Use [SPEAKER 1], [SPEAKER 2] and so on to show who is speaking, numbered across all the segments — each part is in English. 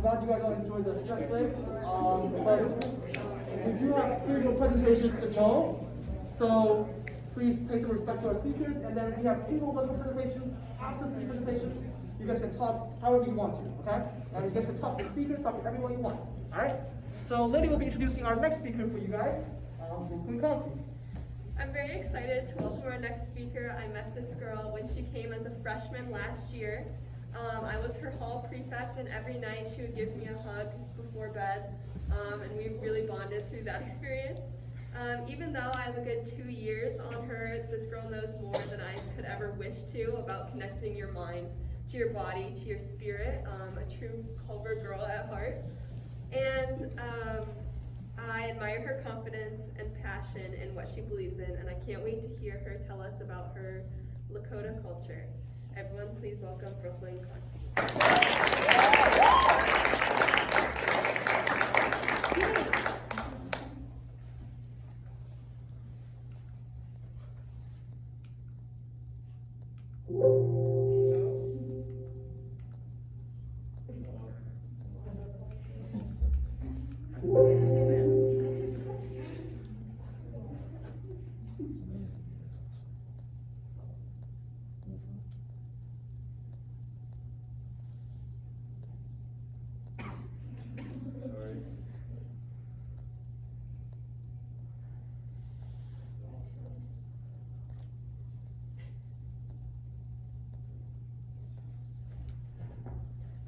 [SPEAKER 1] I'm glad you guys all enjoyed the stress break. But we do have 3 more presentations to show. So please pay some respect to our speakers. And then we have 2 more wonderful presentations. After 3 presentations, you guys can talk however you want to, okay? And you guys can talk to speakers, talk to everyone you want, all right? So Lily will be introducing our next speaker for you guys, Brooklyn County.
[SPEAKER 2] I'm very excited to welcome our next speaker. I met this girl when she came as a freshman last year. I was her hall prefect, and every night she would give me a hug before bed, and we really bonded through that experience. Even though I have a good 2 years on her, this girl knows more than I could ever wish to about connecting your mind to your body, to your spirit, a true Culver girl at heart. And I admire her confidence and passion in what she believes in, and I can't wait to hear her tell us about her Lakota culture. Everyone, please welcome Brooklyn Conti.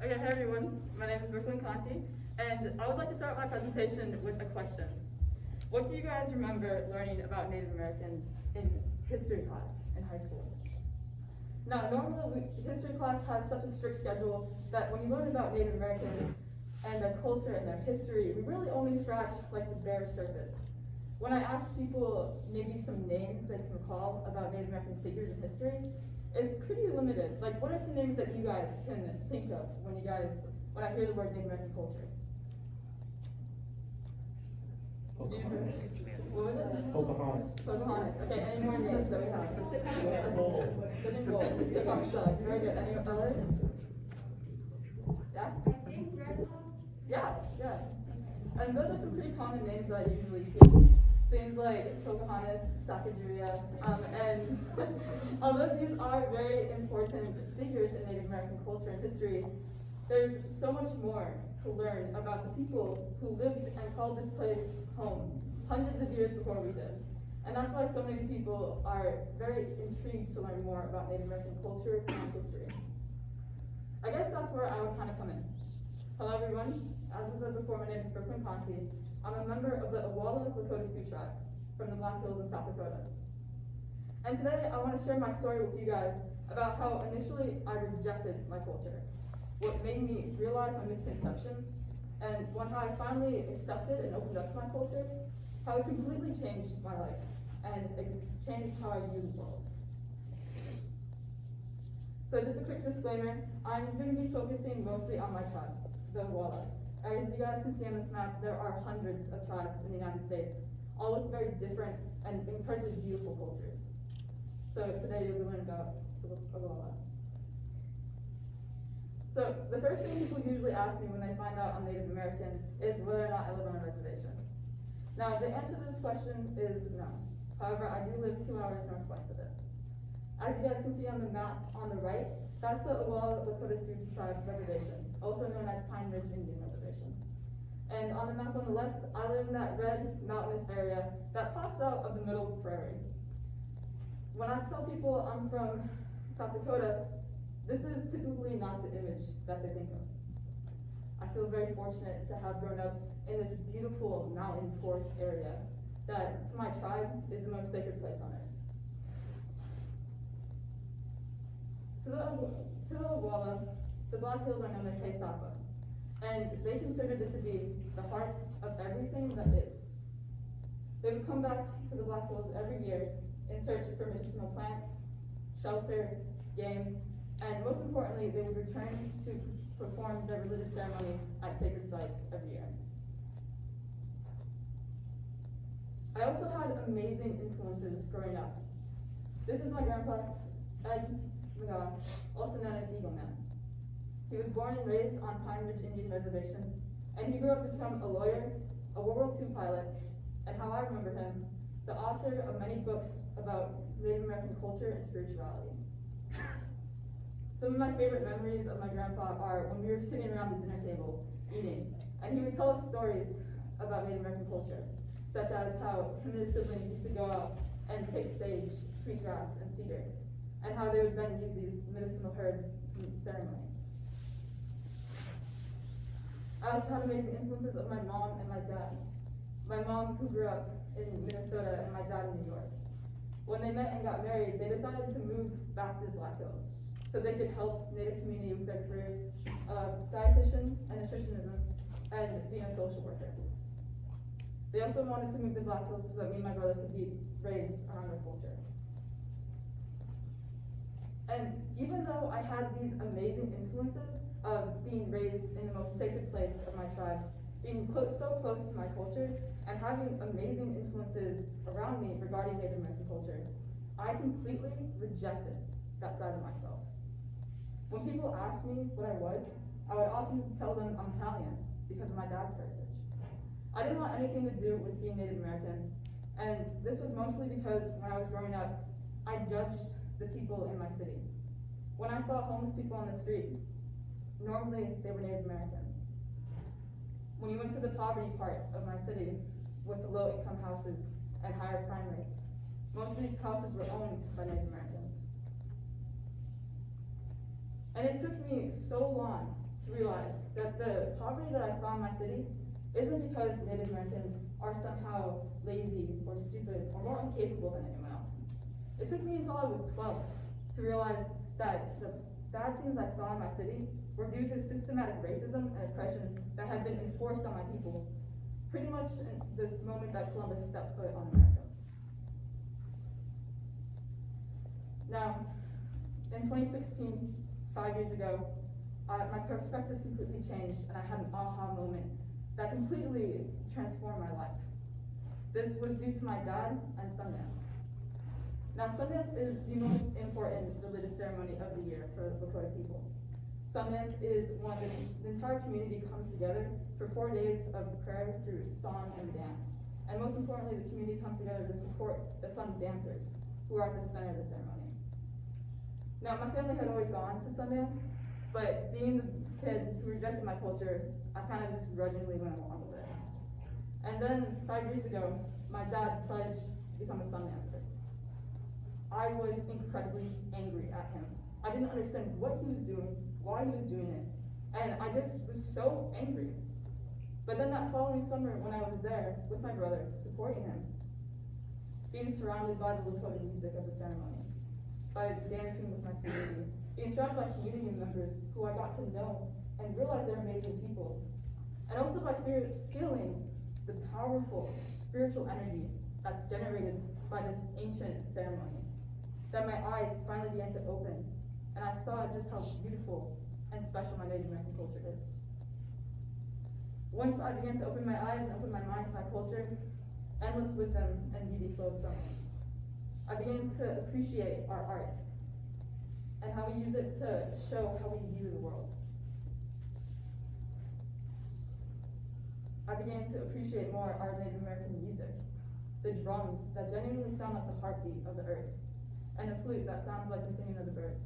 [SPEAKER 3] Okay, hi everyone. My name is Brooklyn Conti, and I would like to start my presentation with a question. What do you guys remember learning about Native Americans in history class in high school? Now, normally history class has such a strict schedule that when you learn about Native Americans and their culture and their history, we really only scratch like the bare surface. When I ask people maybe some names they can recall about Native American figures in history, it's pretty limited. Like, what are some names that you guys can think of when I hear the word Native American culture?
[SPEAKER 4] Pocahontas.
[SPEAKER 3] What was it?
[SPEAKER 4] Pocahontas.
[SPEAKER 3] Pocahontas. Okay, any more names that we have? Sitting Bull. Tippah Shug. Very good. Any others? Yeah?
[SPEAKER 2] I think
[SPEAKER 3] Yeah. And those are some pretty common names that I usually see. Things like Pocahontas, Sacagawea, and although these are very important figures in Native American culture and history, there's so much more to learn about the people who lived and called this place home hundreds of years before we did. And that's why so many people are very intrigued to learn more about Native American culture and history. I guess that's where I would kind of come in. Hello everyone, as was said before, my name is Brooklyn Conti. I'm a member of the Awala Lakota Sioux tribe from the Black Hills in South Dakota. And today I want to share my story with you guys about how initially I rejected my culture, what made me realize my misconceptions, and how I finally accepted and opened up to my culture, how it completely changed my life, and it changed how I view the world. So just a quick disclaimer, I'm going to be focusing mostly on my tribe, the Awala. As you guys can see on this map, there are hundreds of tribes in the United States, all with very different and incredibly beautiful cultures. So today you'll be learning about the Awala. So the first thing people usually ask me when they find out I'm Native American is whether or not I live on a reservation. Now the answer to this question is no. However, I do live 2 hours northwest of it. As you guys can see on the map on the right, that's the Awala Lakota Sioux Tribe Reservation, also known as Pine Ridge Indian Reservation. And on the map on the left, I live in that red mountainous area that pops out of the middle of the prairie. When I tell people I'm from South Dakota, this is typically not the image that they think of. I feel very fortunate to have grown up in this beautiful mountain forest area that, to my tribe, is the most sacred place on earth. To the Awala, the Black Hills are known as Haisapa, and they considered it to be the heart of everything that is. They would come back to the Black Hills every year in search for medicinal plants, shelter, game, and most importantly, they would return to perform their religious ceremonies at sacred sites every year. I also had amazing influences growing up. This is my grandpa, Ed McGaw, also known as Eagle Man. He was born and raised on Pine Ridge Indian Reservation, and he grew up to become a lawyer, a World War II pilot, and how I remember him, the author of many books about Native American culture and spirituality. Some of my favorite memories of my grandpa are when we were sitting around the dinner table eating, and he would tell us stories about Native American culture, such as how him and his siblings used to go out and pick sage, sweetgrass, and cedar, and how they would then use these medicinal herbs in ceremony. I also had amazing influences of my mom and my dad. My mom, who grew up in Minnesota, and my dad in New York. When they met and got married, they decided to move back to the Black Hills so they could help Native community with their careers of dietitian and nutritionism and being a social worker. They also wanted to move to Black Hills so that me and my brother could be raised around their culture. And even though I had these amazing influences of being raised in the most sacred place of my tribe, being so close to my culture, and having amazing influences around me regarding Native American culture, I completely rejected that side of myself. When people asked me what I was, I would often tell them I'm Italian because of my dad's heritage. I didn't want anything to do with being Native American, and this was mostly because when I was growing up, I judged the people in my city. When I saw homeless people on the street, normally they were Native American. When you went to the poverty part of my city with the low income houses and higher crime rates, most of these houses were owned by Native Americans. And it took me so long to realize that the poverty that I saw in my city isn't because Native Americans are somehow lazy or stupid or more incapable than anyone else. It took me until I was 12 to realize that the bad things I saw in my city were due to systematic racism and oppression that had been enforced on my people, pretty much in this moment that Columbus stepped foot on America. Now, in 2016, 5 years ago, my perspectives completely changed, and I had an aha moment that completely transformed my life. This was due to my dad and Sundance. Now, Sundance is the most important religious ceremony of the year for Lakota people. Sundance is when the entire community comes together for 4 days of prayer through song and dance. And most importantly, the community comes together to support the Sun dancers, who are at the center of the ceremony. Now, my family had always gone to Sundance, but being the kid who rejected my culture, I kind of just grudgingly went along with it. And then 5 years ago, my dad pledged to become a Sundancer. I was incredibly angry at him. I didn't understand what he was doing, why he was doing it, and I just was so angry. But then that following summer, when I was there with my brother, supporting him, being surrounded by the Lakota music of the ceremony, by dancing with my community, being surrounded by community members who I got to know and realize they're amazing people, and also by feeling the powerful spiritual energy that's generated by this ancient ceremony, that my eyes finally began to open, and I saw just how beautiful and special my Native American culture is. Once I began to open my eyes and open my mind to my culture, endless wisdom and beauty flowed from it. I began to appreciate our art and how we use it to show how we view the world. I began to appreciate more our Native American music, the drums that genuinely sound like the heartbeat of the earth, and the flute that sounds like the singing of the birds.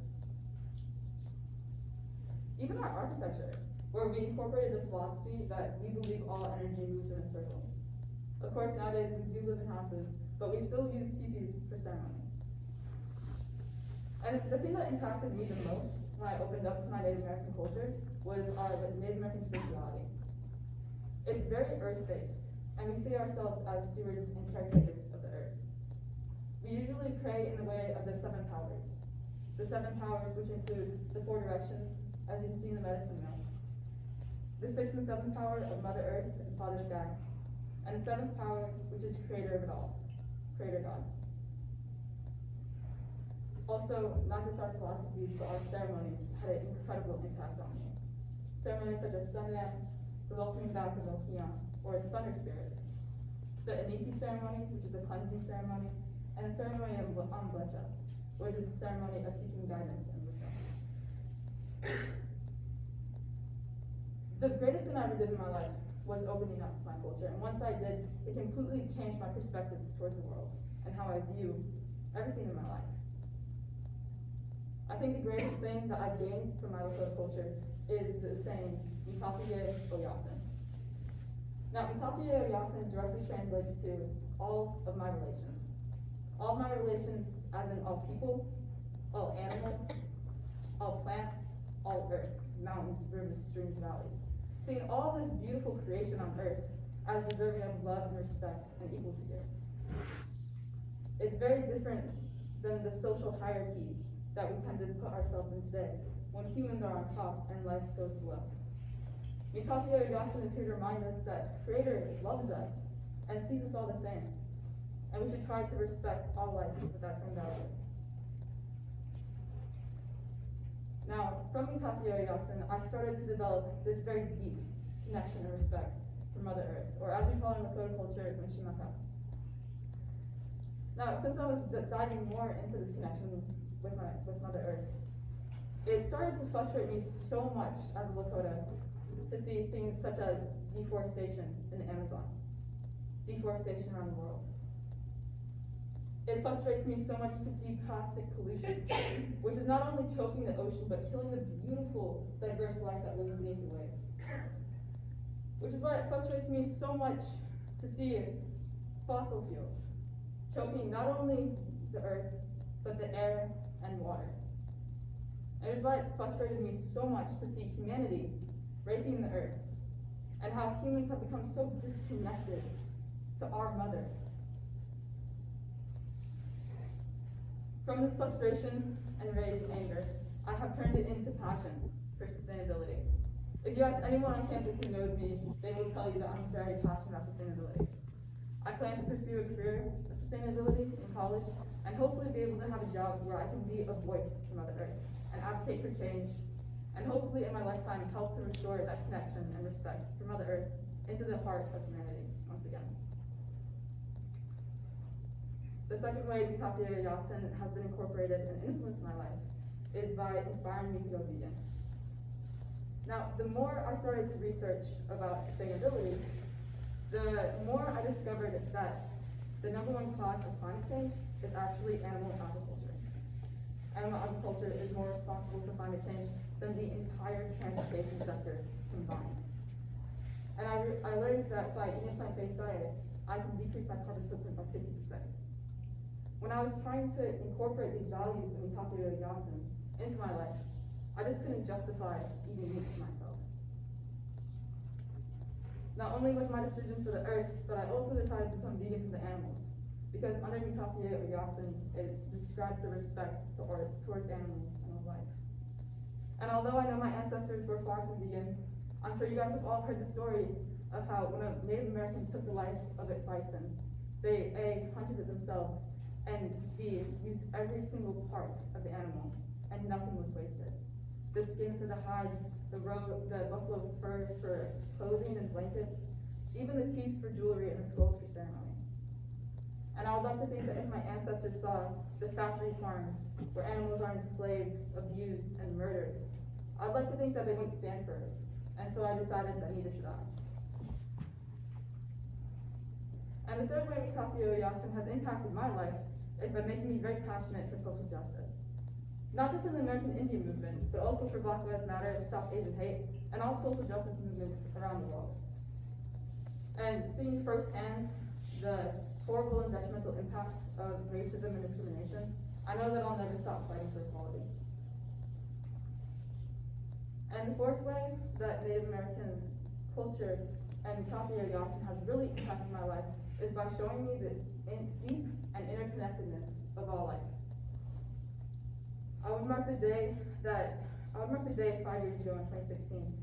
[SPEAKER 3] Even our architecture, where we incorporated the philosophy that we believe all energy moves in a circle. Of course, nowadays we do live in houses, but we still use teepees for ceremony. And the thing that impacted me the most when I opened up to my Native American culture was our Native American spirituality. It's very earth-based, and we see ourselves as stewards and caretakers of the earth. We usually pray in the way of the 7 powers. The 7 powers, which include the 4 directions, as you can see in the medicine wheel. The 6th and 7th power of Mother Earth and Father Sky. And the 7th power, which is creator of it all, Creator God. Also, not just our philosophies, but our ceremonies had an incredible impact on me. Ceremonies such as Sundance, the welcoming back of Milkion, or the Thunder Spirits. The Aniki ceremony, which is a cleansing ceremony, and the ceremony of Amblecha, which is a ceremony of seeking guidance and wisdom. The greatest thing I ever did in my life was opening up to my culture. And once I did, it completely changed my perspectives towards the world and how I view everything in my life. I think the greatest thing that I gained from my Lakota culture is the saying, Mitakuye Oyasin. Now, Mitakuye Oyasin directly translates to all of my relations. All of my relations as in all people, all animals, all plants, all earth, mountains, rivers, streams, valleys. Seeing all this beautiful creation on earth as deserving of love and respect and equal to give. It's very different than the social hierarchy that we tend to put ourselves in today, when humans are on top and life goes below. Mitakuye Oyasin is here to remind us that Creator loves us and sees us all the same, and we should try to respect all life with that same value. Now, from Mitakuye Oyasin, I started to develop this very deep connection and respect for Mother Earth, or as we call it in Lakota culture, Mishimaka. Now, since I was diving more into this connection with Mother Earth, it started to frustrate me so much as a Lakota to see things such as deforestation in the Amazon, deforestation around the world. It frustrates me so much to see plastic pollution, which is not only choking the ocean, but killing the beautiful, diverse life that lives beneath the waves. Which is why it frustrates me so much to see fossil fuels choking not only the earth, but the air and water. And it is why it's frustrated me so much to see humanity raping the earth, and how humans have become so disconnected to our mother. From this frustration and rage and anger, I have turned it into passion for sustainability. If you ask anyone on campus who knows me, they will tell you that I'm very passionate about sustainability. I plan to pursue a career of sustainability in college, and hopefully be able to have a job where I can be a voice for Mother Earth, and advocate for change, and hopefully in my lifetime help to restore that connection and respect for Mother Earth into the heart of humanity once again. The second way Mitakuye Oyasin has been incorporated and influenced my life is by inspiring me to go vegan. Now, the more I started to research about sustainability, the more I discovered that the #1 cause of climate change is actually animal agriculture. Animal agriculture is more responsible for climate change than the entire transportation sector combined. And I learned that by eating a plant-based diet, I can decrease my carbon footprint by 50%. When I was trying to incorporate these values of Mitakuye Oyasin into my life, I just couldn't justify eating meat for myself. Not only was my decision for the earth, but I also decided to become vegan for the animals, because under Mitakuye Oyasin, it describes the respect towards animals and all life. And although I know my ancestors were far from vegan, I'm sure you guys have all heard the stories of how when a Native American took the life of a bison, they A, hunted it themselves, and B, used every single part of the animal, and nothing was wasted. The skin for the hides, the buffalo fur for clothing and blankets, even the teeth for jewelry and the skulls for ceremony. And I would like to think that if my ancestors saw the factory farms where animals are enslaved, abused, and murdered, I'd like to think that they wouldn't stand for it. And so I decided that neither should I. And the third way Mitakuye Oyasin has impacted my life is by making me very passionate for social justice. Not just in the American Indian movement, but also for Black Lives Matter, Stop Asian Hate, and all social justice movements around the world. And seeing firsthand the horrible and detrimental impacts of racism and discrimination, I know that I'll never stop fighting for equality. And the fourth way that Native American culture and Mitakuye Oyasin has really impacted my life is by showing me the deep and interconnectedness of all life. I would mark the day 5 years ago in 2016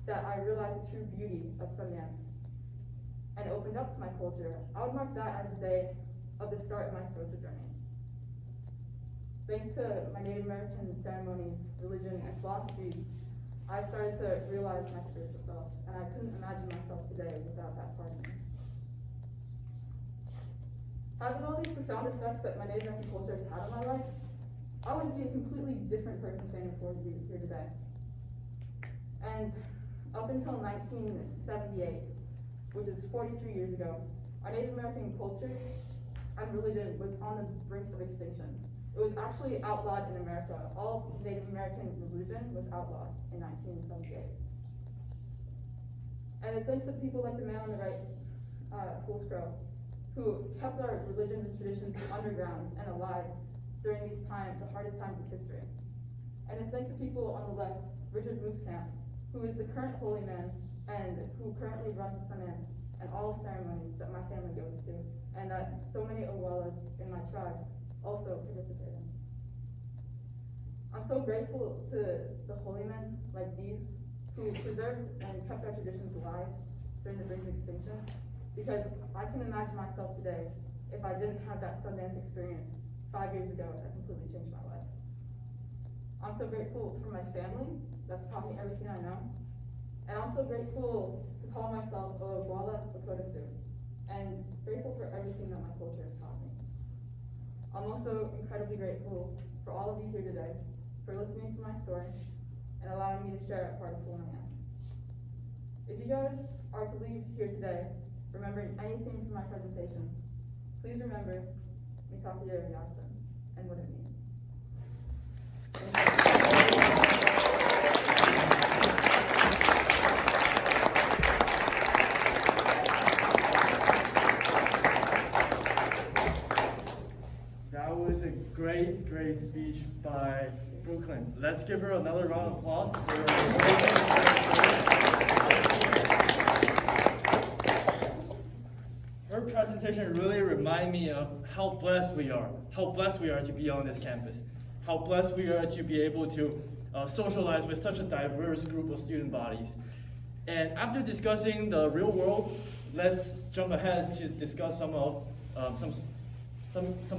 [SPEAKER 3] that I realized the true beauty of Sundance and opened up to my culture. I would mark that as the day of the start of my spiritual journey. Thanks to my Native American ceremonies, religion, and philosophies, I started to realize my spiritual self, and I couldn't imagine myself today without that part of me. Having all these profound effects that my Native American culture has had on my life, I would be a completely different person standing before you here today. And up until 1978, which is 43 years ago, our Native American culture and religion was on the brink of extinction. It was actually outlawed in America. All Native American religion was outlawed in 1978. And it's thanks to people like the man on the right, Fool Scrow, who kept our religions and traditions underground and alive during these times, the hardest times of history. And it's thanks to people on the left, Richard Mooskamp, who is the current holy man and who currently runs the Sundance and all ceremonies that my family goes to, and that so many Owalas in my tribe also participate in. I'm so grateful to the holy men like these who preserved and kept our traditions alive during the brink of extinction, because I can imagine myself today if I didn't have that Sundance experience 5 years ago that completely changed my life. I'm so grateful for my family that's taught me everything I know, and I'm so grateful to call myself a Wala Lakota, and grateful for everything that my culture has taught me. I'm also incredibly grateful for all of you here today, for listening to my story, and allowing me to share a part of who I am. If you guys are to leave here today remembering anything from my presentation, please remember Mitakuye Yasin and what it means.
[SPEAKER 4] That was a great, great speech by Brooklyn. Let's give her another round of applause. Her presentation really reminded me of how blessed we are to be on this campus, how blessed we are to be able to socialize with such a diverse group of student bodies. And after discussing the real world, let's jump ahead to discuss some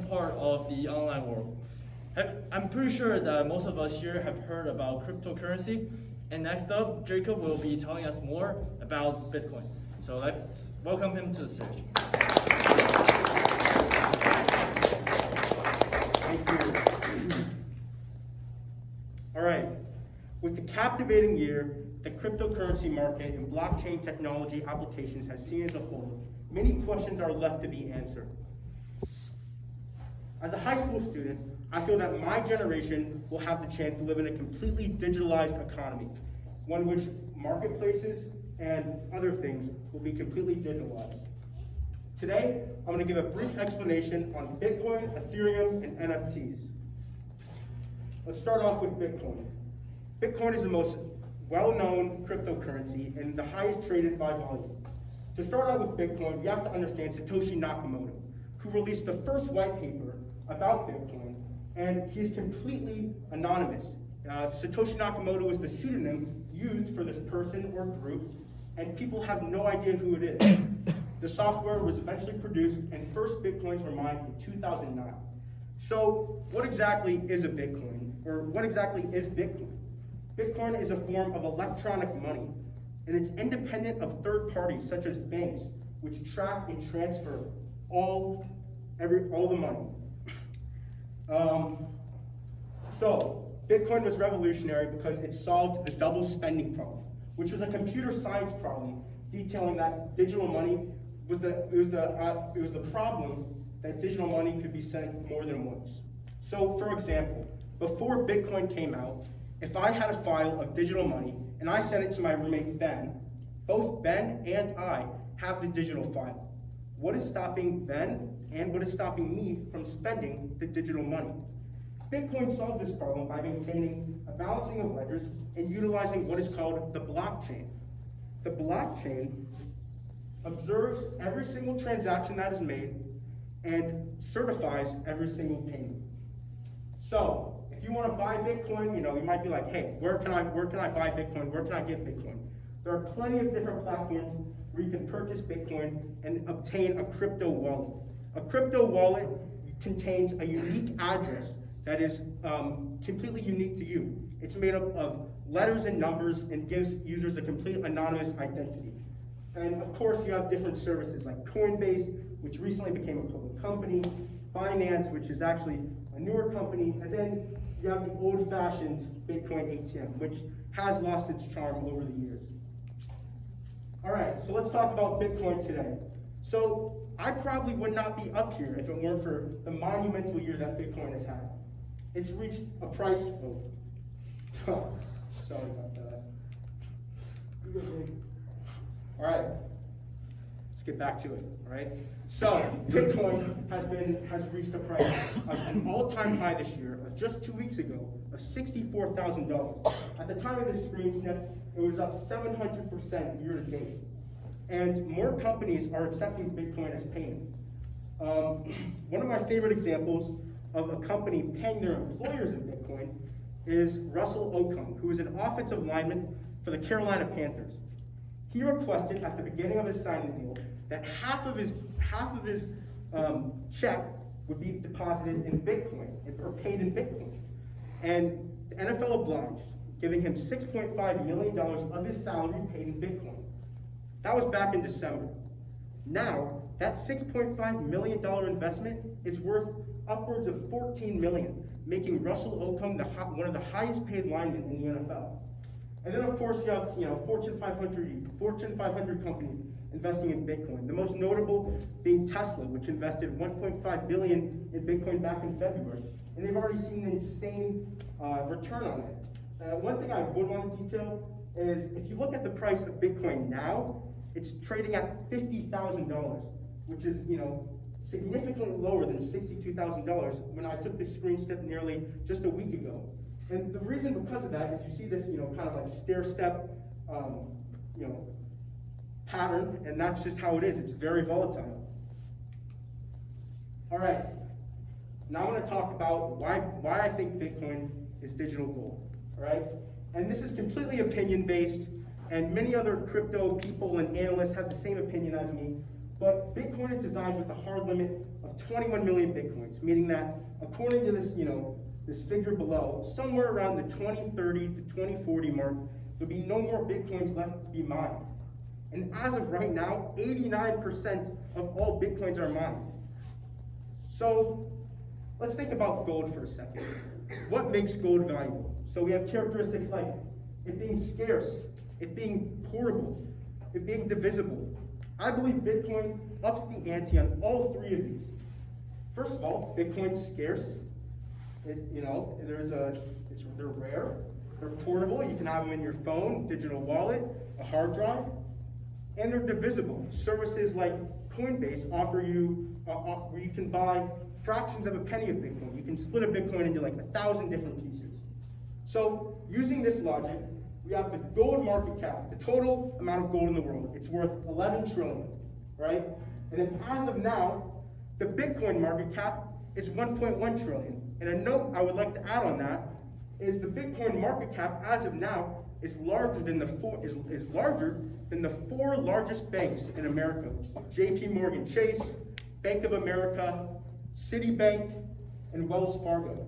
[SPEAKER 4] part of the online world. I'm pretty sure that most of us here have heard about cryptocurrency. And next up, Jacob will be telling us more about Bitcoin. So let's welcome him to the stage.
[SPEAKER 5] Thank you. All right. With the captivating year, the cryptocurrency market and blockchain technology applications has seen as a whole, many questions are left to be answered. As a high school student, I feel that my generation will have the chance to live in a completely digitalized economy, one in which marketplaces and other things will be completely digitalized. Today, I'm going to give a brief explanation on Bitcoin, Ethereum, and NFTs. Let's start off with Bitcoin. Bitcoin is the most well-known cryptocurrency and the highest traded by volume. To start out with Bitcoin, we have to understand Satoshi Nakamoto, who released the first white paper about Bitcoin, and he's completely anonymous. Satoshi Nakamoto is the pseudonym used for this person or group, and people have no idea who it is. The software was eventually produced, and first Bitcoins were mined in 2009. So what exactly is a Bitcoin, or what exactly is Bitcoin? Bitcoin is a form of electronic money, and it's independent of third parties such as banks, which track and transfer all the money. So Bitcoin was revolutionary because it solved the double spending problem, which was a computer science problem detailing that digital money was the problem that digital money could be sent more than once. So, for example, before Bitcoin came out, if I had a file of digital money and I sent it to my roommate Ben, both Ben and I have the digital file. What is stopping Ben and what is stopping me from spending the digital money? Bitcoin solved this problem by maintaining a balancing of ledgers and utilizing what is called the blockchain. The blockchain observes every single transaction that is made and certifies every single payment. So, if you want to buy Bitcoin, you might be like, hey, where can I buy Bitcoin? Where can I get Bitcoin? There are plenty of different platforms where you can purchase Bitcoin and obtain a crypto wallet. A crypto wallet contains a unique address that is completely unique to you. It's made up of letters and numbers and gives users a complete anonymous identity. And of course, you have different services like Coinbase, which recently became a public company, Binance, which is actually a newer company, and then you have the old-fashioned Bitcoin ATM, which has lost its charm over the years. All right, so let's talk about Bitcoin today. So I probably would not be up here if it weren't for the monumental year that Bitcoin has had. It's reached a price, sorry about that. All right, let's get back to it, all right? So Bitcoin has reached a price of an all-time high this year, of just 2 weeks ago, of $64,000. At the time of this screen snip, it was up 700% year to date. And more companies are accepting Bitcoin as payment. One of my favorite examples of a company paying their employers in Bitcoin is Russell Okung, who is an offensive lineman for the Carolina Panthers. He requested at the beginning of his signing deal that half of his check would be deposited in Bitcoin or paid in Bitcoin. And the NFL obliged, giving him $6.5 million of his salary paid in Bitcoin. That was back in December. Now, that $6.5 million investment is worth upwards of $14 million, making Russell Okung one of the highest paid linemen in the NFL. And then, of course, you have Fortune 500 companies investing in Bitcoin. The most notable being Tesla, which invested $1.5 billion in Bitcoin back in February, and they've already seen an insane return on it. One thing I would want to detail is if you look at the price of Bitcoin now, it's trading at $50,000, which is significantly lower than $62,000 when I took this screen snip nearly just a week ago. And the reason because of that is you see this kind of like stair-step pattern, and that's just how it is. It's very volatile. All right, now I want to talk about why I think Bitcoin is digital gold. All right, and this is completely opinion-based, and many other crypto people and analysts have the same opinion as me. But Bitcoin is designed with a hard limit of 21 million Bitcoins, meaning that according to this, this figure below, somewhere around the 2030 to 2040 mark, there'll be no more Bitcoins left to be mined. And as of right now, 89% of all Bitcoins are mined. So let's think about gold for a second. What makes gold valuable? So we have characteristics like it being scarce, it being portable, it being divisible. I believe Bitcoin ups the ante on all three of these. First of all, Bitcoin's scarce. They're rare, they're portable. You can have them in your phone, digital wallet, a hard drive, and they're divisible. Services like Coinbase offer you where you can buy fractions of a penny of Bitcoin. You can split a Bitcoin into like 1,000 different pieces. So using this logic, we have the gold market cap, the total amount of gold in the world. It's worth 11 trillion, right? And then as of now, the Bitcoin market cap is 1.1 trillion. And a note I would like to add on that is the Bitcoin market cap as of now is larger than the four largest banks in America: J.P. Morgan Chase, Bank of America, Citibank, and Wells Fargo.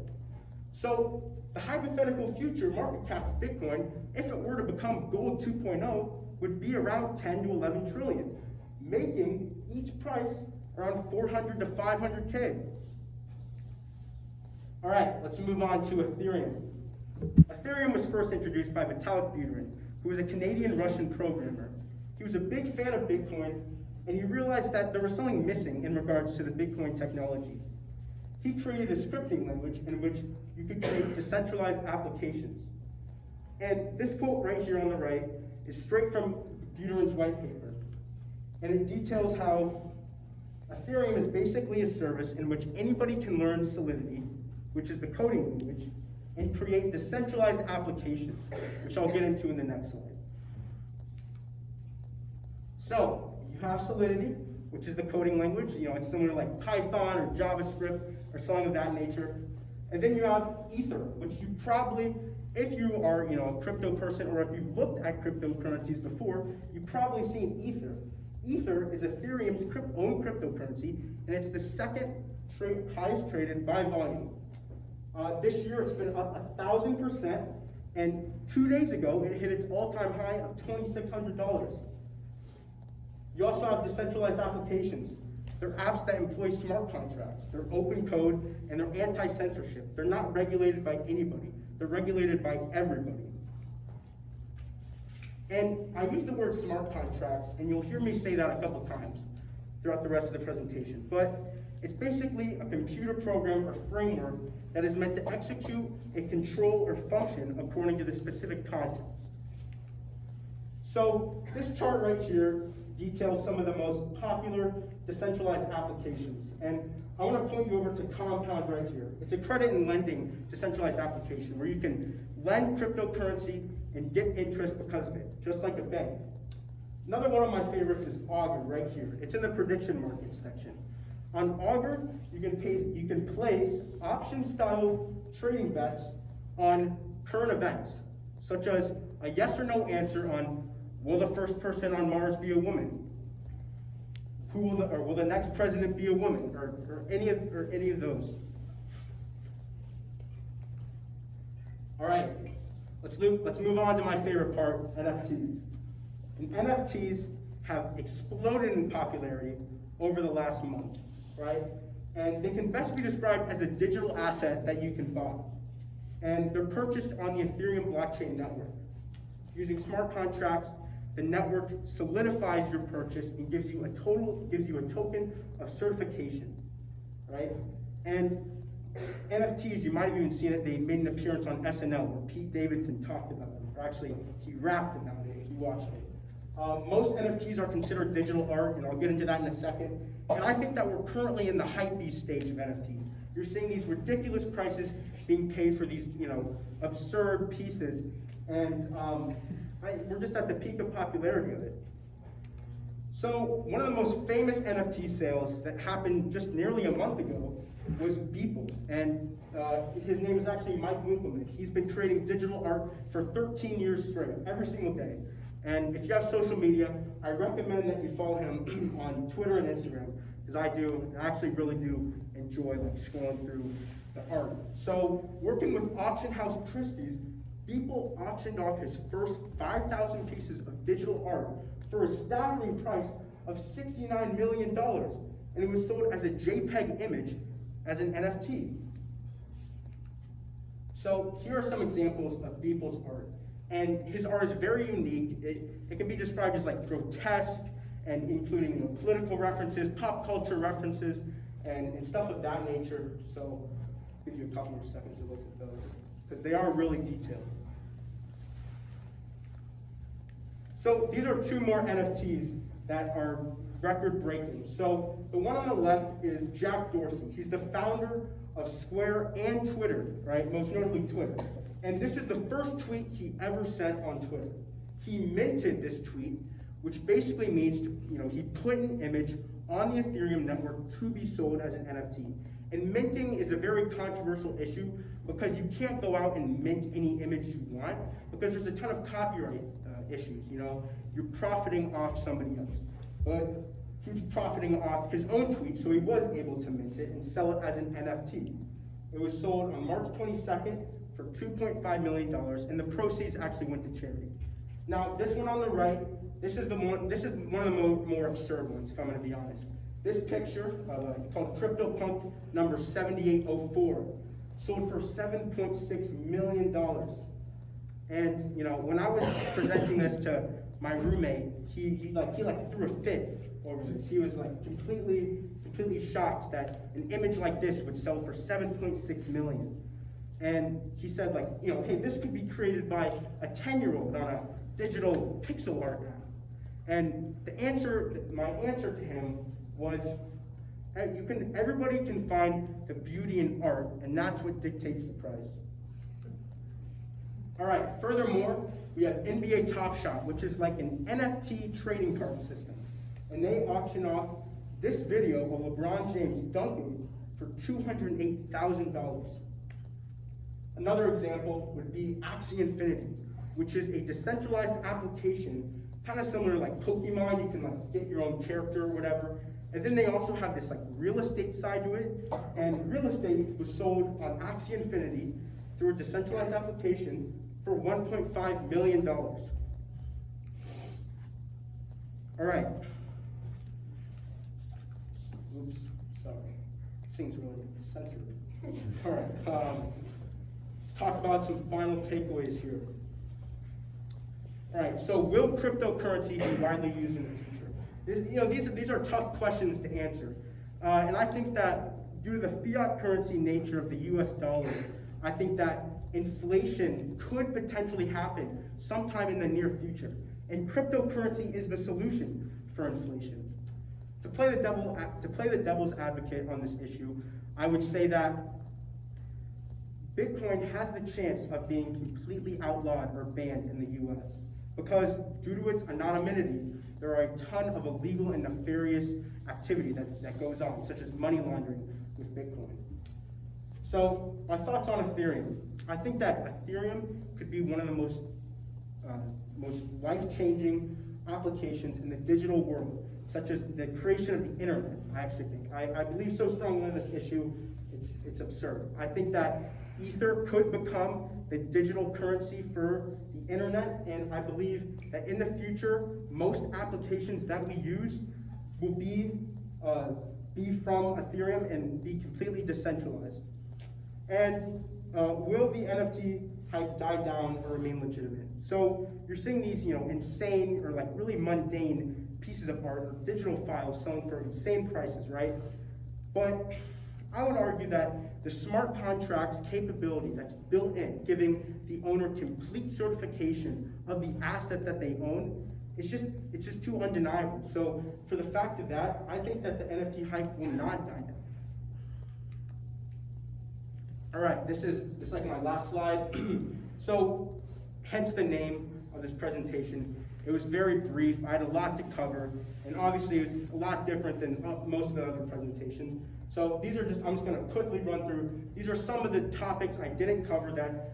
[SPEAKER 5] So the hypothetical future market cap of Bitcoin, if it were to become gold 2.0, would be around 10 to 11 trillion, making each price around 400 to 500K. All right, let's move on to Ethereum. Ethereum was first introduced by Vitalik Buterin, who was a Canadian-Russian programmer. He was a big fan of Bitcoin, and he realized that there was something missing in regards to the Bitcoin technology. He created a scripting language in which you could create decentralized applications. And this quote right here on the right is straight from Buterin's white paper. And it details how Ethereum is basically a service in which anybody can learn Solidity, which is the coding language, and create decentralized applications, which I'll get into in the next slide. So you have Solidity, which is the coding language. It's similar like Python or JavaScript or something of that nature. And then you have Ether, which you probably, if you are a crypto person or if you've looked at cryptocurrencies before, you've probably seen Ether. Ether is Ethereum's own cryptocurrency, and it's the second highest traded by volume. This year it's been up 1,000%, and 2 days ago it hit its all-time high of $2,600. You also have decentralized applications. They're apps that employ smart contracts. They're open code, and they're anti-censorship. They're not regulated by anybody. They're regulated by everybody. And I use the word smart contracts, and you'll hear me say that a couple times throughout the rest of the presentation. But it's basically a computer program or framework that is meant to execute a control or function according to the specific context. So this chart right here details some of the most popular decentralized applications. And I want to point you over to Compound right here. It's a credit and lending decentralized application where you can lend cryptocurrency and get interest because of it, just like a bank. Another one of my favorites is Augur right here. It's in the prediction market section. On Augur, you can place option-style trading bets on current events, such as a yes or no answer on will the first person on Mars be a woman? Will the next president be a woman? Or any of those. All right, let's move on to my favorite part, NFTs. And NFTs have exploded in popularity over the last month, right? And they can best be described as a digital asset that you can buy. And they're purchased on the Ethereum blockchain network. Using smart contracts, the network solidifies your purchase and gives you a token of certification, right? And NFTs, you might have even seen it, they made an appearance on SNL where Pete Davidson talked about them. Or actually, he rapped about it if you watched it. Most NFTs are considered digital art, and I'll get into that in a second. And I think that we're currently in the hypebeast stage of NFTs. You're seeing these ridiculous prices being paid for these, absurd pieces, and we're just at the peak of popularity of it. So one of the most famous NFT sales that happened just nearly a month ago was Beeple, and his name is actually Mike Winkleman. He's been creating digital art for 13 years straight, every single day. And if you have social media, I recommend that you follow him on Twitter and Instagram, because I actually really do enjoy scrolling through the art. So working with Auction House Christie's, Beeple auctioned off his first 5,000 pieces of digital art for a staggering price of $69 million, and it was sold as a JPEG image as an NFT. So here are some examples of Beeple's art. And his art is very unique. It can be described as grotesque and including political references, pop culture references, and stuff of that nature. So I'll give you a couple more seconds to look at those, because they are really detailed. So these are two more NFTs that are record-breaking. So the one on the left is Jack Dorsey. He's the founder of Square and Twitter, right? Most notably Twitter. And this is the first tweet he ever sent on Twitter. He minted this tweet, which basically means, he put an image on the Ethereum network to be sold as an NFT. And minting is a very controversial issue because you can't go out and mint any image you want because there's a ton of copyright issues. You're profiting off somebody else. But he was profiting off his own tweet, so he was able to mint it and sell it as an NFT. It was sold on March 22nd for $2.5 million, and the proceeds actually went to charity. Now, this one on the right, this is one of the more absurd ones, if I'm going to be honest. This picture, it's called CryptoPunk number 7804, sold for $7.6 million. And when I was presenting this to my roommate, he threw a fit over this. He was completely shocked that an image like this would sell for $7.6 million. And he said, hey, this could be created by a 10-year-old on a digital pixel art app. And my answer to him was, everybody can find the beauty in art, and that's what dictates the price. All right, furthermore, we have NBA Top Shot, which is like an NFT trading card system. And they auction off this video of LeBron James dunking for $208,000. Another example would be Axie Infinity, which is a decentralized application, kind of similar like Pokemon. You can get your own character or whatever. And then they also have this real estate side to it. And real estate was sold on Axie Infinity through a decentralized application for $1.5 million. All right. Oops, sorry. This thing's really sensitive. All right. Let's talk about some final takeaways here. All right, so will cryptocurrency be widely used in the future? These are tough questions to answer. And I think that due to the fiat currency nature of the US dollar, I think that inflation could potentially happen sometime in the near future. And cryptocurrency is the solution for inflation. To play the devil's advocate on this issue, I would say that Bitcoin has the chance of being completely outlawed or banned in the US because due to its anonymity, there are a ton of illegal and nefarious activity that goes on, such as money laundering with Bitcoin. So my thoughts on Ethereum. I think that Ethereum could be one of the most life-changing applications in the digital world, such as the creation of the internet, I actually think. I believe so strongly in this issue, it's absurd. I think that Ether could become the digital currency for the internet, and I believe that in the future, most applications that we use will be from Ethereum and be completely decentralized. And will the NFT hype die down or remain legitimate? So you're seeing these, insane or like really mundane pieces of art or digital files selling for insane prices, right? But I would argue that the smart contracts capability that's built in, giving the owner complete certification of the asset that they own, it's just too undeniable. So for the fact of that, I think that the NFT hype will not die down. All right, this is like my last slide. So hence the name of this presentation. It was very brief. I had a lot to cover, and obviously it's a lot different than most of the other presentations. So I'm just going to quickly run through. These are some of the topics I didn't cover that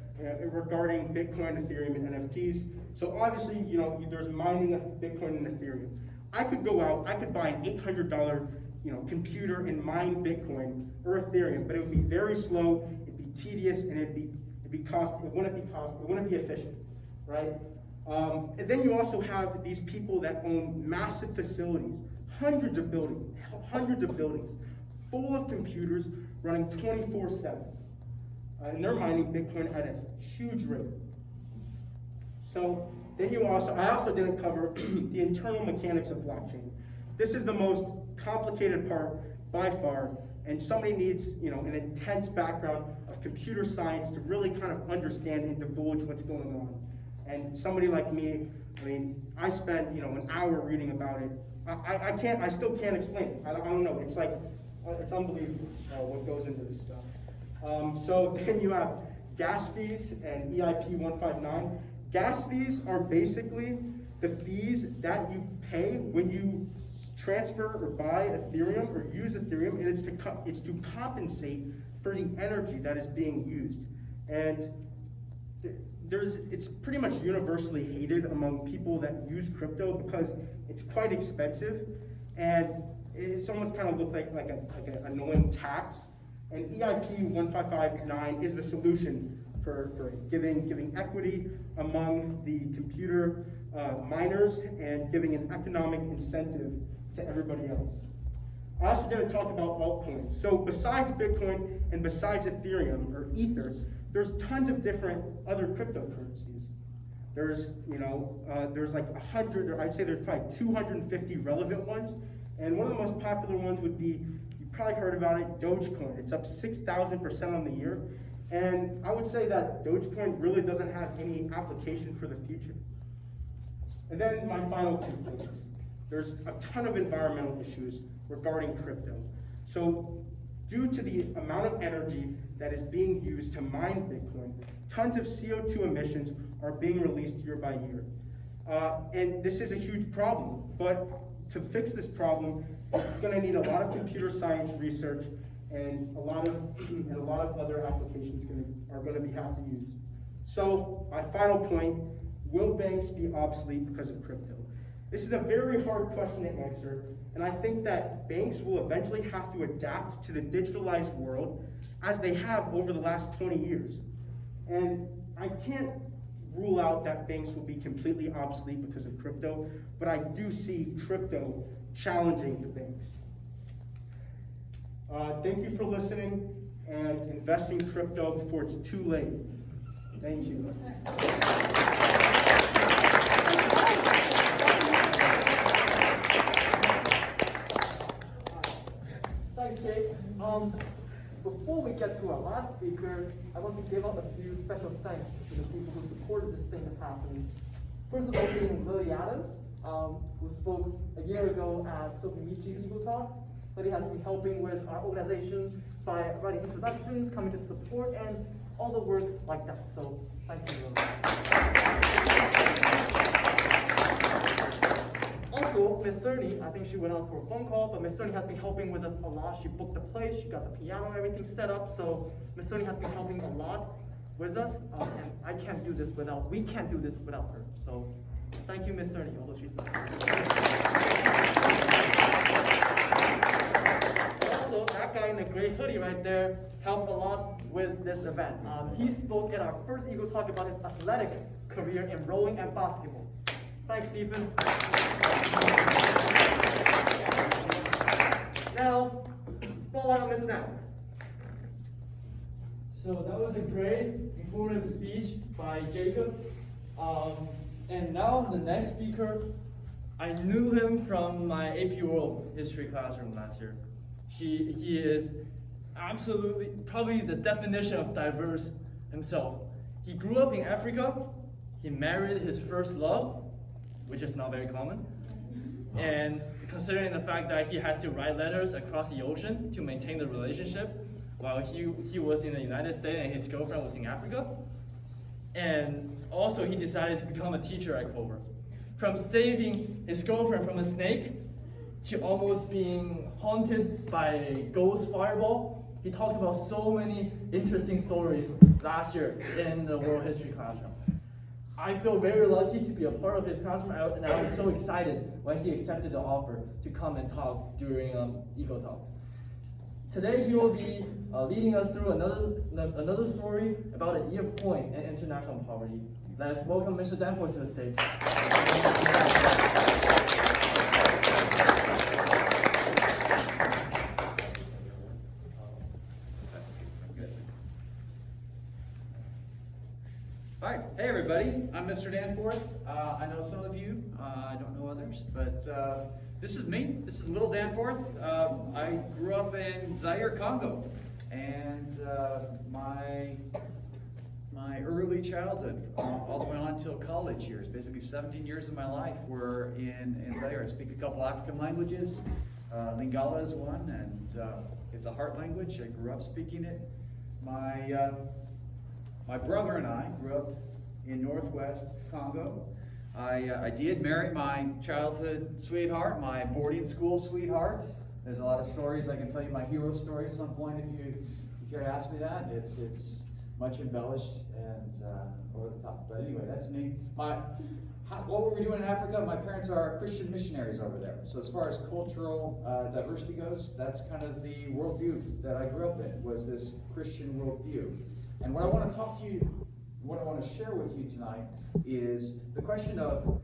[SPEAKER 5] regarding Bitcoin, Ethereum, and NFTs. So obviously, there's mining of Bitcoin and Ethereum. I could go out, I could buy an $800 computer and mine Bitcoin or Ethereum, but it would be very slow, it'd be tedious, and it wouldn't be efficient, right? And then you also have these people that own massive facilities, hundreds of buildings, full of computers running 24/7. And they're mining Bitcoin at a huge rate. So then I also didn't cover the internal mechanics of blockchain. This is the most complicated part by far, and somebody needs an intense background of computer science to really kind of understand and divulge what's going on. And somebody like me, I spent an hour reading about it. I still can't explain it. I don't know. It's unbelievable what goes into this stuff. So then you have gas fees and EIP 159. Gas fees are basically the fees that you pay when you transfer or buy Ethereum or use Ethereum, and it's to compensate for the energy that is being used. And it's pretty much universally hated among people that use crypto because it's quite expensive, and it's almost kind of looked like an annoying tax. And EIP 1559 is the solution for giving equity among the computer miners and giving an economic incentive to everybody else. I also didn't talk about altcoins. So besides Bitcoin and besides Ethereum or Ether, there's tons of different other cryptocurrencies. There's like 100, or I'd say there's probably 250 relevant ones. And one of the most popular ones would be, you probably heard about it, Dogecoin. It's up 6,000% on the year. And I would say that Dogecoin really doesn't have any application for the future. And then my final 2 points. There's a ton of environmental issues regarding crypto. So due to the amount of energy that is being used to mine Bitcoin, tons of CO2 emissions are being released year by year. And this is a huge problem, but to fix this problem, it's going to need a lot of computer science research and a lot of other applications are going to have to use. So my final point, will banks be obsolete because of crypto? This is a very hard question to answer, and I think that banks will eventually have to adapt to the digitalized world as they have over the last 20 years. And I can't rule out that banks will be completely obsolete because of crypto, but I do see crypto challenging the banks. Thank you for listening, and invest in crypto before it's too late. Thank you.
[SPEAKER 1] get to our last speaker, I want to give out a few special thanks to the people who supported this thing that's happening. First of all, being Lily Adams, who spoke a year ago at Sophie Michi's EagleTalk. Lily has been helping with our organization by writing introductions, coming to support, and all the work like that. So thank you, Lily. Also, Miss Cerny, I think she went out for a phone call, but Miss Cerny has been helping with us a lot. She booked the place, she got the piano and everything set up, so Miss Cerny has been helping a lot with us, and we can't do this without her. So thank you, Miss Cerny, although she's not. Also, that guy in the gray hoodie right there helped a lot with this event. He spoke at our first Eagle Talk about his athletic career in rowing and basketball. Thanks, Stephen. Now, spotlight on Mr. Danforth.
[SPEAKER 4] So that was a great, informative speech by Jacob. And now the next speaker, I knew him from my AP World History classroom last year. He is absolutely, probably the definition of diverse himself. He grew up in Africa. He married his first love, which is not very common. And considering the fact that he has to write letters across the ocean to maintain the relationship while he was in the United States and his girlfriend was in Africa. And also he decided to become a teacher at Clover. From saving his girlfriend from a snake to almost being haunted by a ghost fireball, he talked about so many interesting stories last year in the world history classroom. I feel very lucky to be a part of his classroom, and I was so excited when he accepted the offer to come and talk during EagleTalks. Today he will be leading us through another story about an E of coin and international poverty. Let us welcome Mr. Danforth to the stage.
[SPEAKER 6] All right, hey everybody, I'm Mr. Danforth. I know some of you, I don't know others, but this is me. This is little Danforth. I grew up in Zaire, Congo, and my early childhood, all the way on until college years, basically 17 years of my life were in Zaire. I speak a couple African languages. Lingala is one, and it's a heart language. I grew up speaking it. My brother and I grew up in northwest Congo. I did marry my childhood sweetheart, my boarding school sweetheart. There's a lot of stories. I can tell you my hero story at some point if you care to ask me that. It's much embellished and over the top. But anyway, that's me. What were we doing in Africa? My parents are Christian missionaries over there. So as far as cultural diversity goes, that's kind of the worldview that I grew up in, was this Christian worldview. And what I want to talk to you, what I want to share with you tonight is the question of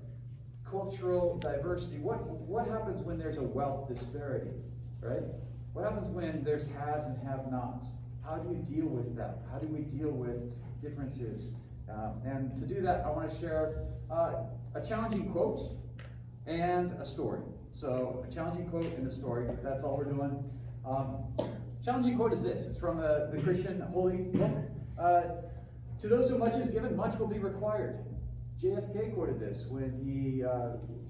[SPEAKER 6] cultural diversity. What happens when there's a wealth disparity, right? What happens when there's haves and have-nots? How do you deal with that? How do we deal with differences? And to do that, I want to share a challenging quote and a story. So a challenging quote and a story, that's all we're doing. Challenging quote is this. It's from the Christian holy book. To those who much is given, much will be required. JFK quoted this when he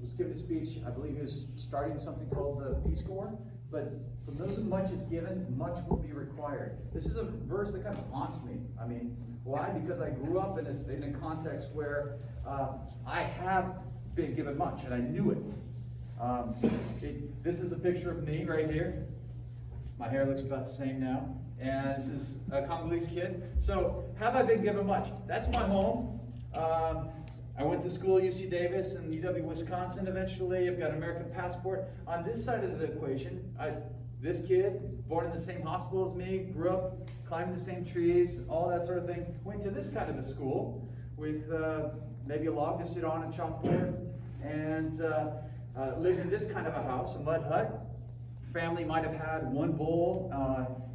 [SPEAKER 6] was giving a speech. I believe he was starting something called the Peace Corps. But from those who much is given, much will be required. This is a verse that kind of haunts me. I mean, why? Because I grew up in a context where I have been given much, and I knew it. This is a picture of me right here. My hair looks about the same now. And this is a Congolese kid. So, have I been given much? That's my home. I went to school at UC Davis and UW Wisconsin eventually. I've got an American passport. On this side of the equation, this kid, born in the same hospital as me, grew up, climbed the same trees, all that sort of thing, went to this kind of a school with maybe a log to sit on, a chalkboard, and lived in this kind of a house, a mud hut. Family might have had one bowl.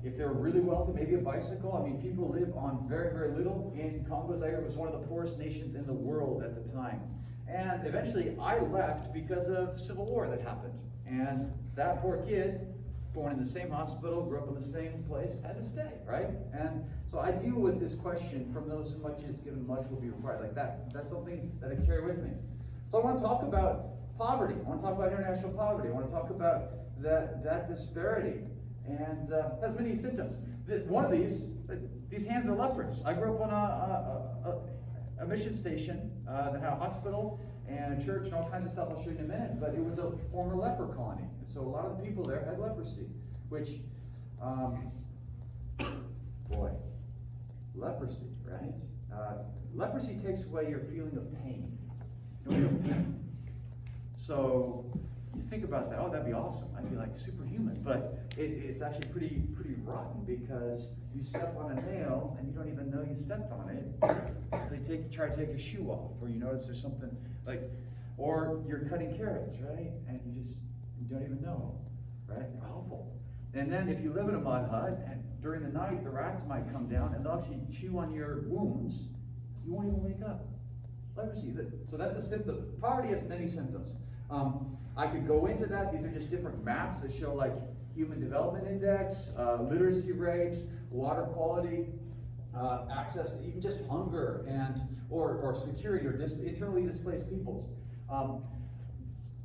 [SPEAKER 6] If they were really wealthy, maybe a bicycle. I mean, people live on very, very little. In Congo, Zaire, it was one of the poorest nations in the world at the time. And eventually, I left because of civil war that happened. And that poor kid born in the same hospital, grew up in the same place, had to stay, right? And so I deal with this question, from those who much is given, much will be required. Like that's something that I carry with me. So I want to talk about poverty. I want to talk about international poverty. I want to talk about that disparity, and has many symptoms. One of these hands are leprous. I grew up on a mission station that had a hospital and a church and all kinds of stuff I'll show you in a minute, but it was a former leper colony. And so a lot of the people there had leprosy, which, boy, leprosy, right? Leprosy takes away your feeling of pain. You don't feel pain. So you think about that, oh, that'd be awesome. I'd be like superhuman, but it's actually pretty rotten, because you step on a nail and you don't even know you stepped on it. They try to take your shoe off, or you notice there's something like, or you're cutting carrots, right? And you don't even know, right? Awful. And then if you live in a mud hut, and during the night the rats might come down and they'll actually chew on your wounds, you won't even wake up. Leprosy. So that's a symptom. Poverty has many symptoms. I could go into that. These are just different maps that show like Human Development Index, literacy rates, water quality, access to even just hunger and or security, or internally displaced peoples.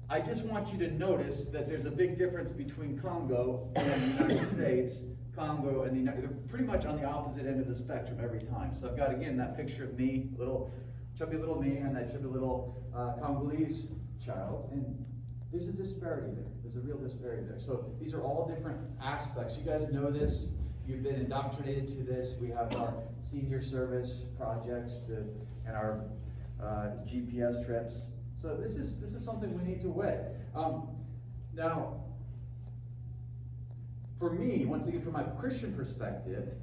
[SPEAKER 6] I just want you to notice that there's a big difference between Congo and the United States. Congo and the United, they're pretty much on the opposite end of the spectrum every time. So I've got, again, that picture of me, little chubby little me, and that chubby little Congolese child, and there's a disparity there. There's a real disparity there. So these are all different aspects. You guys know this. You've been indoctrinated to this. We have our senior service projects and our GPS trips. So this is something we need to weigh. Now, for me, once again, from my Christian perspective,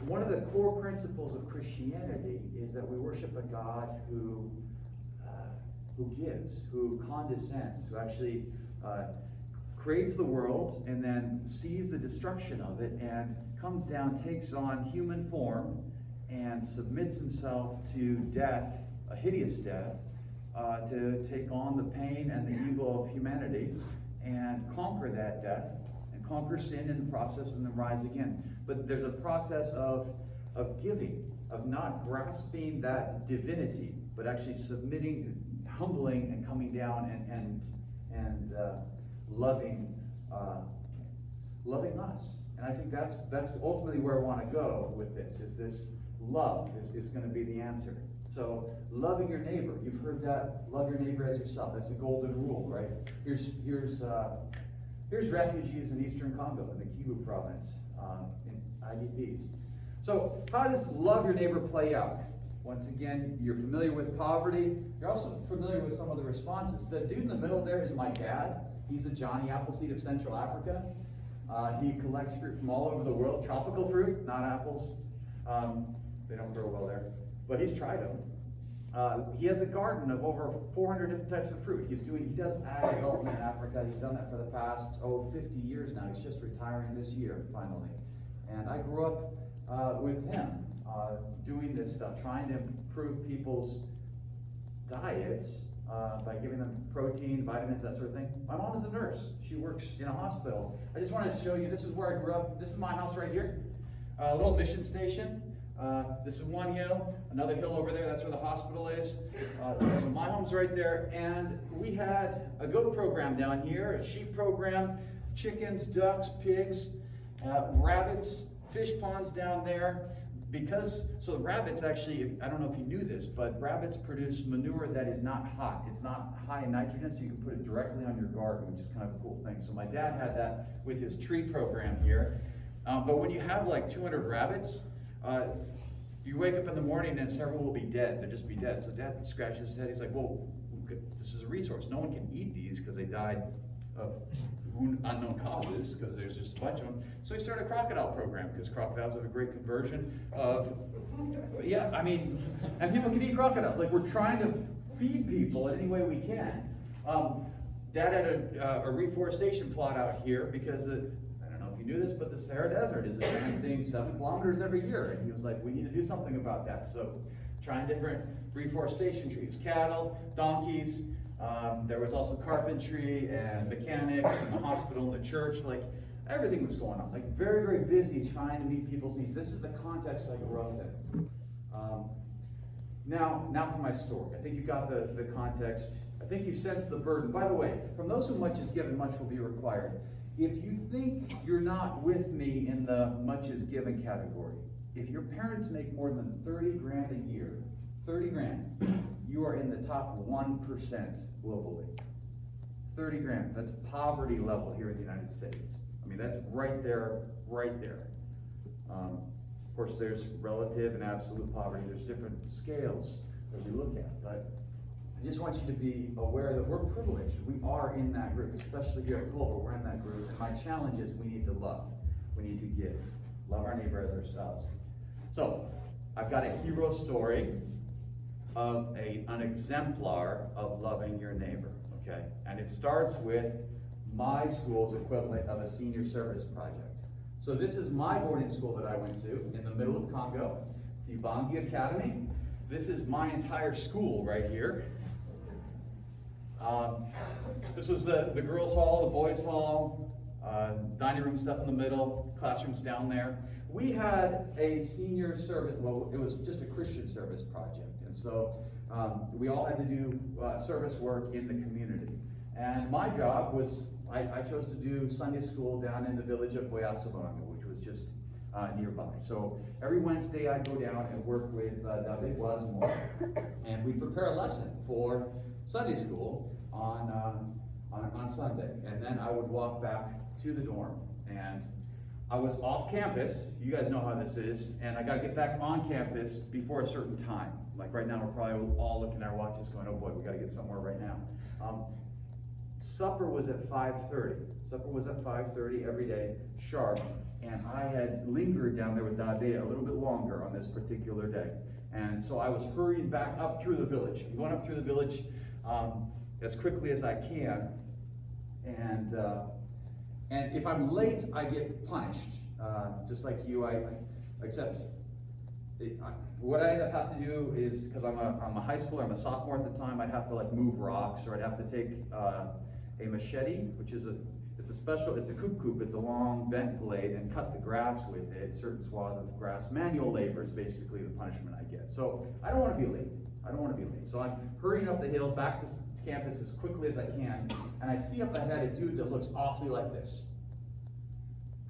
[SPEAKER 6] one of the core principles of Christianity is that we worship a God who gives, who condescends, who actually creates the world and then sees the destruction of it and comes down, takes on human form, and submits himself to death, a hideous death, to take on the pain and the evil of humanity and conquer that death and conquer sin in the process and then rise again. But there's a process of giving, of not grasping that divinity, but actually submitting, humbling, and coming down and loving us. And I think that's ultimately where I want to go with this. Is this love is going to be the answer. So loving your neighbor, you've heard that. Love your neighbor as yourself. That's the golden rule, right? Here's refugees in Eastern Congo, in the Kivu province, in IDPs. So how does love your neighbor play out? Once again, you're familiar with poverty. You're also familiar with some of the responses. The dude in the middle there is my dad. He's the Johnny Appleseed of Central Africa. He collects fruit from all over the world, tropical fruit, not apples. They don't grow well there, but he's tried them. He has a garden of over 400 different types of fruit. He does ag development in Africa. He's done that for the past 50 years now. He's just retiring this year, finally. And I grew up with him doing this stuff, trying to improve people's diets by giving them protein, vitamins, that sort of thing. My mom is a nurse. She works in a hospital. I just wanted to show you, this is where I grew up. This is my house right here. A little mission station. This is one hill, another hill over there, that's where the hospital is. So my home's right there, and we had a goat program down here, a sheep program, chickens, ducks, pigs, rabbits, fish ponds down there. So the rabbits actually, I don't know if you knew this, but rabbits produce manure that is not hot. It's not high in nitrogen, so you can put it directly on your garden, which is kind of a cool thing. So my dad had that with his tree program here. But when you have like 200 rabbits, you wake up in the morning and several will be dead. They'll just be dead. So Dad scratches his head. He's like, well, this is a resource. No one can eat these because they died of unknown causes, because there's just a bunch of them. So he started a crocodile program, because crocodiles have a great conversion of, yeah, I mean, and people can eat crocodiles. Like, we're trying to feed people in any way we can. Dad had a reforestation plot out here because I don't know if you knew this, but the Sahara Desert is advancing 7 kilometers every year. And he was like, we need to do something about that. So trying different reforestation trees, cattle, donkeys, There was also carpentry and mechanics and the hospital and the church, like everything was going on. Like very, very busy trying to meet people's needs. This is the context I grew up in. Now for my story. I think you got the context. I think you sense the burden. By the way, from those who much is given, much will be required. If you think you're not with me in the much is given category, if your parents make more than 30 grand a year, 30 grand, you are in the top 1% globally. 30 grand, that's poverty level here in the United States. I mean, that's right there, right there. Of course, there's relative and absolute poverty. There's different scales that we look at, but I just want you to be aware that we're privileged. We are in that group, especially here at Global, we're in that group. And my challenge is we need to love. We need to give. Love our neighbor as ourselves. So, I've got a hero story of an exemplar of loving your neighbor, okay? And it starts with my school's equivalent of a senior service project. So this is my boarding school that I went to in the middle of Congo. It's the Ibangi Academy. This is my entire school right here. This was the girls' hall, the boys' hall, dining room stuff in the middle, classrooms down there. We had a senior service, well, it was just a Christian service project. And so we all had to do service work in the community. And my job was, I chose to do Sunday school down in the village of Boyasabanga, which was just nearby. So every Wednesday I'd go down and work with David Boismore, and we'd prepare a lesson for Sunday school on Sunday. And then I would walk back to the dorm. And I was off campus, you guys know how this is, and I gotta get back on campus before a certain time. Like right now, we're probably all looking at our watches going, oh boy, we gotta get somewhere right now. Supper was at 5:30. Supper was at 5:30 every day, sharp, and I had lingered down there with Dabe a little bit longer on this particular day. And so I was hurrying back up through the village. I'm going up through the village as quickly as I can, and if I'm late, I get punished, just like you. Except what I end up have to do is, because I'm a high schooler, I'm a sophomore at the time, I'd have to like move rocks, or I'd have to take a machete, which is it's a coop, it's a long bent blade, and cut the grass with it, certain swath of grass. Manual labor is basically the punishment I get. So I don't want to be late. So I'm hurrying up the hill back to campus as quickly as I can, and I see up ahead a dude that looks awfully like this.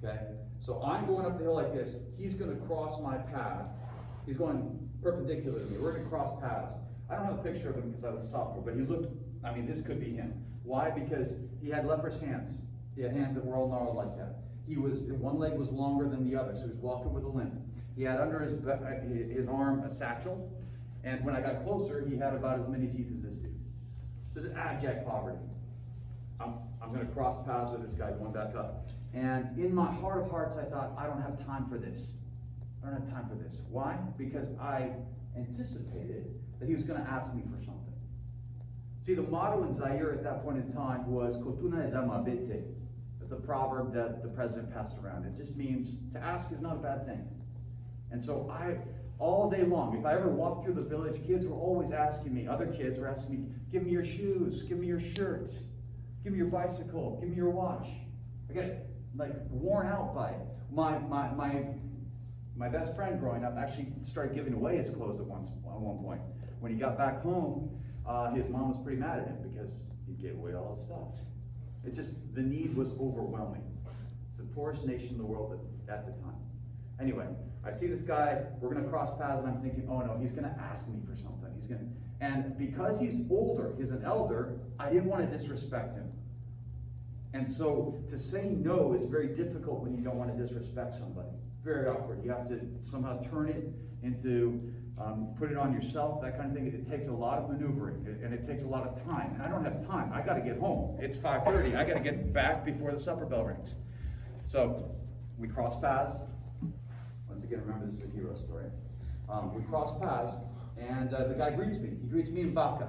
[SPEAKER 6] Okay? So I'm going up the hill like this. He's going to cross my path. He's going perpendicular to me. We're going to cross paths. I don't have a picture of him because I was a sophomore, but he looked, I mean, this could be him. Why? Because he had leprous hands. He had hands that were all gnarled like that. One leg was longer than the other, so he was walking with a limp. He had under his arm a satchel, and when I got closer, he had about as many teeth as this dude. This is abject poverty. I'm going to cross paths with this guy going back up. And in my heart of hearts, I thought, I don't have time for this. I don't have time for this. Why? Because I anticipated that he was going to ask me for something. See, the motto in Zaire at that point in time was "Kotuna ezama bete." It's a proverb that the president passed around. It just means to ask is not a bad thing. And so all day long, if I ever walked through the village, kids were always asking me, other kids were asking me, give me your shoes, give me your shirt, give me your bicycle, give me your watch. I get like worn out by it. My best friend growing up actually started giving away his clothes at one point. When he got back home, his mom was pretty mad at him because he gave away all his stuff. It just, the need was overwhelming. It's the poorest nation in the world at the time. Anyway, I see this guy, we're gonna cross paths, and I'm thinking, oh no, he's gonna ask me for something. And because he's older, he's an elder, I didn't want to disrespect him. And so to say no is very difficult when you don't want to disrespect somebody. Very awkward. You have to somehow turn it into, put it on yourself, that kind of thing. It takes a lot of maneuvering, and it takes a lot of time. And I don't have time. I got to get home. It's 5:30. I got to get back before the supper bell rings. So we cross paths. Once again, remember this is a hero story. We cross paths, and the guy greets me. He greets me in Baka,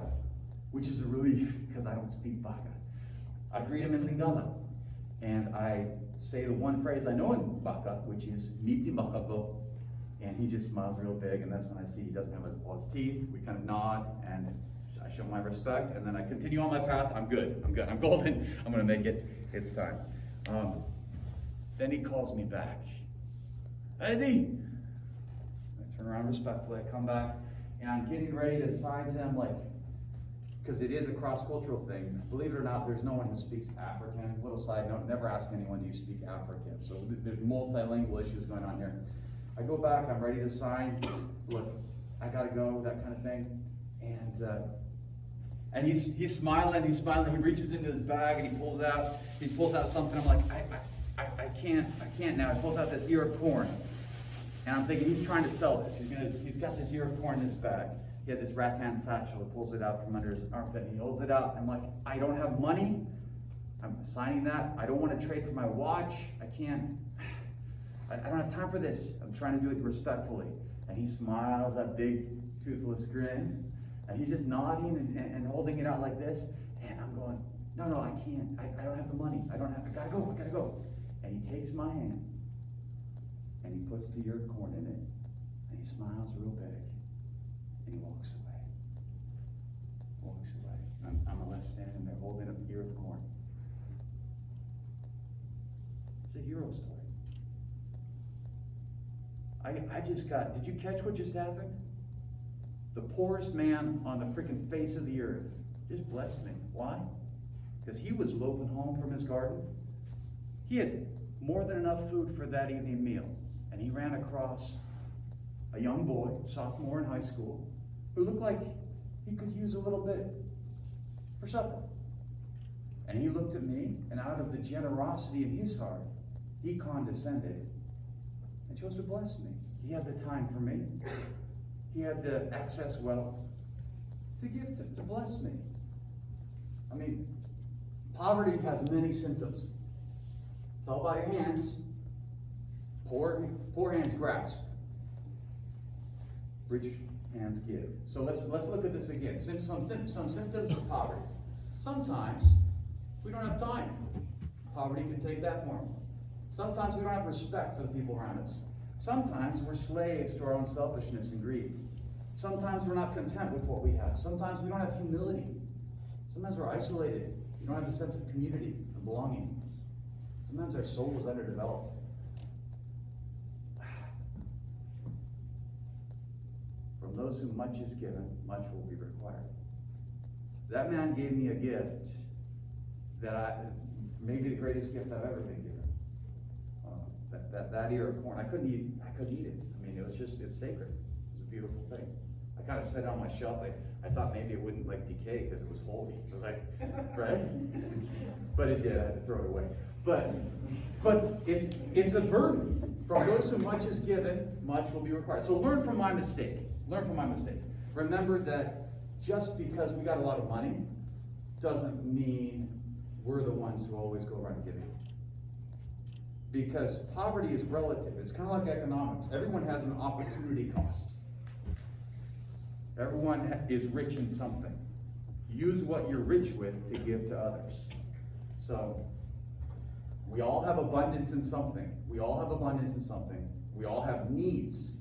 [SPEAKER 6] which is a relief because I don't speak Baka. I greet him in Lingala, and I say the one phrase I know in Baka, which is "Miti Bakabo," and he just smiles real big, and that's when I see he doesn't have all his teeth. We kind of nod, and I show my respect, and then I continue on my path. I'm good, I'm golden, I'm gonna make it, it's time. Then he calls me back. Eddie! I turn around respectfully, I come back, and I'm getting ready to sign to him, like, because it is a cross-cultural thing. Believe it or not, there's no one who speaks African. Little side note, never ask anyone, do you speak African? So there's multilingual issues going on here. I go back, I'm ready to sign. Look, I gotta go, that kind of thing. And he's smiling, he reaches into his bag and he pulls out something. I'm like, I can't now. He pulls out this ear of corn. And I'm thinking he's trying to sell this. He's got this ear of corn in his bag. He had this rattan satchel. He pulls it out from under his armpit and he holds it out. I'm like, I don't have money. I'm signing that. I don't want to trade for my watch. I don't have time for this. I'm trying to do it respectfully. And he smiles, that big toothless grin. And he's just nodding and holding it out like this. And I'm going, no, I can't. I don't have the money. I gotta go. And he takes my hand and he puts the ear of corn in it. And he smiles real big. And he walks away. I'm left standing there holding up the ear of corn. It's a hero story. Did you catch what just happened? The poorest man on the freaking face of the earth just blessed me. Why? Because he was loping home from his garden. He had more than enough food for that evening meal. And he ran across a young boy, sophomore in high school, who looked like he could use a little bit for supper. And he looked at me, and out of the generosity in his heart, he condescended and chose to bless me. He had the time for me. He had the excess wealth to give to bless me. I mean, poverty has many symptoms. It's all about your hands. Poor hands grasp. Rich hands give. So let's look at this again. Some symptoms of poverty. Sometimes we don't have time. Poverty can take that form. Sometimes we don't have respect for the people around us. Sometimes we're slaves to our own selfishness and greed. Sometimes we're not content with what we have. Sometimes we don't have humility. Sometimes we're isolated. We don't have a sense of community and belonging. Sometimes our soul is underdeveloped. From those who much is given, much will be required. That man gave me a gift maybe the greatest gift I've ever been given. That ear of corn, I couldn't eat it. I mean, it's sacred. It was a beautiful thing. I kind of set it on my shelf. I thought maybe it wouldn't decay because it was holy. It was like, right? But it did. I had to throw it away. But it's a burden. From those who much is given, much will be required. So learn from my mistake. Remember that just because we got a lot of money doesn't mean we're the ones who always go around giving. Because poverty is relative. It's kind of like economics. Everyone has an opportunity cost. Everyone is rich in something. Use what you're rich with to give to others. So, we all have abundance in something. We all have needs.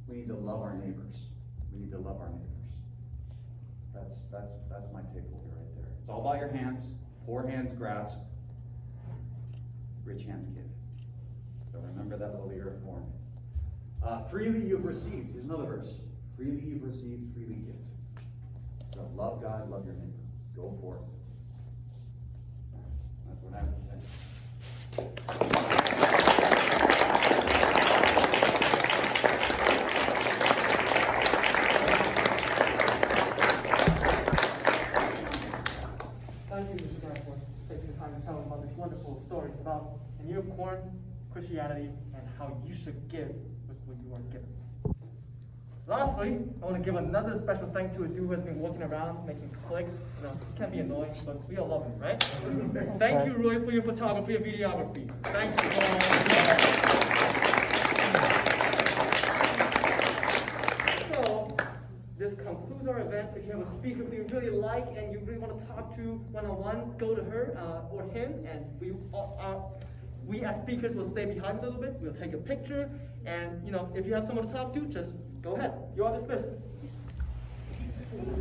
[SPEAKER 6] We need to love our neighbors. That's my takeaway right there. It's all about your hands. Poor hands grasp. Rich hands give. So remember that little ear of corn. Freely you've received. Here's another verse. Freely you've received, freely give. So love God, love your neighbor. Go forth. That's what I have to say.
[SPEAKER 1] Thank you, Mr. Grant, for taking the time to tell about this wonderful story about an ear of corn, Christianity, and how you should give with what you are given. Lastly, I want to give another special thanks to a dude who has been walking around making clicks. It can be annoying, but we all love him, right? Thank you, Roy, for your photography and videography. Thank you. So, this concludes our event. If you have a speaker who you really like and you really want to talk to one-on-one, go to her or him, and we as speakers will stay behind a little bit. We'll take a picture, and if you have someone to talk to, just go ahead. You are dismissed.